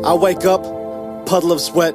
I wake up, puddle of sweat.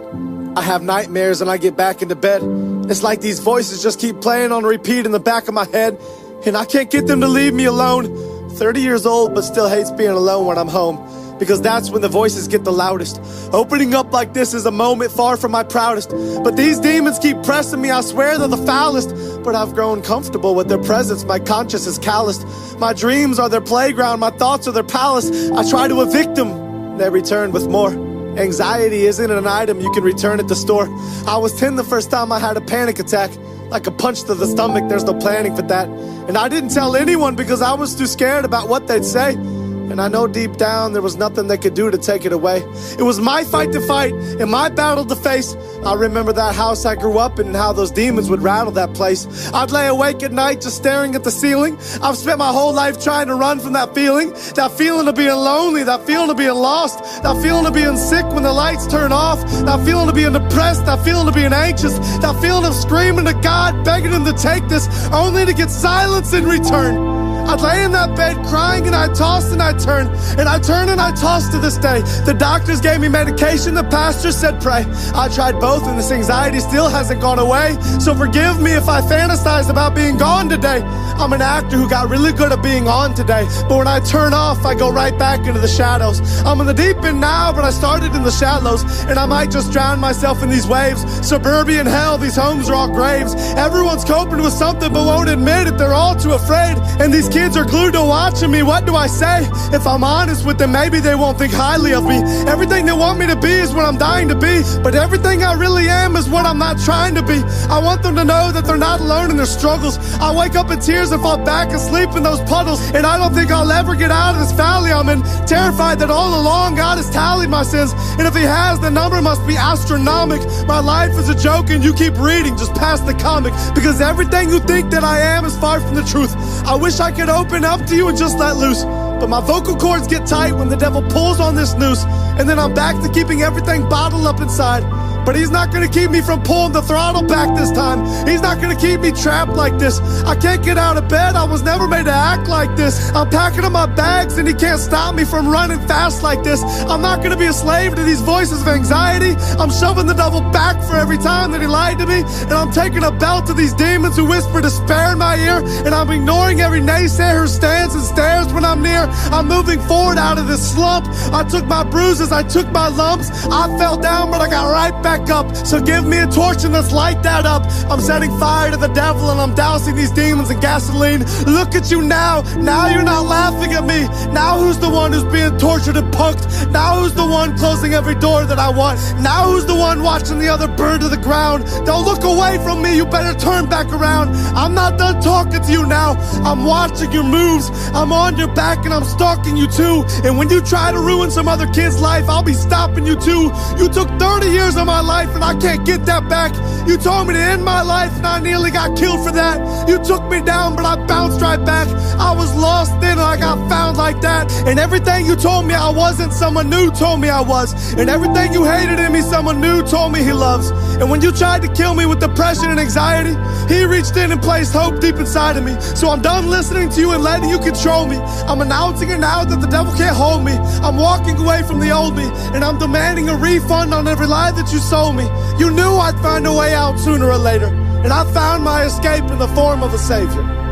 I have nightmares and I get back into bed. It's like these voices just keep playing on repeat in the back of my head, and I can't get them to leave me alone. 30 years old, but still hates being alone when I'm home, because that's when the voices get the loudest. Opening up like this is a moment far from my proudest, but these demons keep pressing me. I swear they're the foulest, but I've grown comfortable with their presence. My conscience is calloused. My dreams are their playground, my thoughts are their palace. I try to evict them, they return with more. Anxiety isn't an item you can return at the store. I was 10 the first time I had a panic attack. Like a punch to the stomach, there's no planning for that. And I didn't tell anyone because I was too scared about what they'd say. And I know deep down there was nothing they could do to take it away. It was my fight to fight and my battle to face. I remember that house I grew up in and how those demons would rattle that place. I'd lay awake at night just staring at the ceiling. I've spent my whole life trying to run from that feeling of being lonely, that feeling of being lost, that feeling of being sick when the lights turn off, that feeling of being depressed, that feeling of being anxious, that feeling of screaming to God, begging him to take this, only to get silence in return. I'd lay in that bed crying and I'd toss and I'd turn, and I turn and I toss to this day. The doctors gave me medication, the pastor said pray. I tried both and this anxiety still hasn't gone away. So forgive me if I fantasize about being gone today. I'm an actor who got really good at being on today, but when I turn off, I go right back into the shadows. I'm in the deep end now, but I started in the shallows, and I might just drown myself in these waves. Suburban hell, these homes are all graves. Everyone's coping with something but won't admit it, they're all too afraid. And these kids are glued to watching me, what do I say? If I'm honest with them, maybe they won't think highly of me. Everything they want me to be is what I'm dying to be, but everything I really am is what I'm not trying to be. I want them to know that they're not alone in their struggles. I wake up in tears and fall back asleep in those puddles, and I don't think I'll ever get out of this valley I'm in. Terrified that all along God has tallied my sins, and if he has, the number must be astronomical. My life is a joke and you keep reading just past the comic, because everything you think that I am is far from the truth. I wish I could open up to you and just let loose, but my vocal cords get tight when the devil pulls on this noose, and then I'm back to keeping everything bottled up inside. But he's not gonna keep me from pulling the throttle back this time. He's not gonna keep me trapped like this. I can't get out of bed, I was never made to act like this. I'm packing up my bags and he can't stop me from running fast like this. I'm not gonna be a slave to these voices of anxiety. I'm shoving the devil back for every time that he lied to me, and I'm taking a belt to these demons who whisper despair in my ear, and I'm ignoring every naysayer who stands and stares when I'm near. I'm moving forward out of this slump. I took my bruises, I took my lumps. I fell down, but I got right back up. So give me a torch and let's light that up. I'm setting fire to the devil and I'm dousing these demons in gasoline. Look at you now you're not laughing at me. Now who's the one who's being tortured and punked? Now who's the one closing every door that I want? Now who's the one watching the other burn to the ground? Don't look away from me, you better turn back around. I'm not done talking to you now. I'm watching your moves. I'm on your back and I'm stalking you too. And when you try to ruin some other kid's life, I'll be stopping you too. You took 30 years of my life and I can't get that back. You told me to end my life and I nearly got killed for that. You took me down but I bounced right back. I was lost then and I got found like that. And everything you told me I wasn't, someone new told me I was. And everything you hated in me, someone new told me he loves. And when you tried to kill me with depression and anxiety, he reached in and placed hope deep inside of me. So I'm done listening to you and letting you control me. I'm announcing it now that the devil can't hold me. I'm walking away from the old me, and I'm demanding a refund on every lie that you sold me. You knew I'd find a way out sooner or later, and I found my escape in the form of a savior.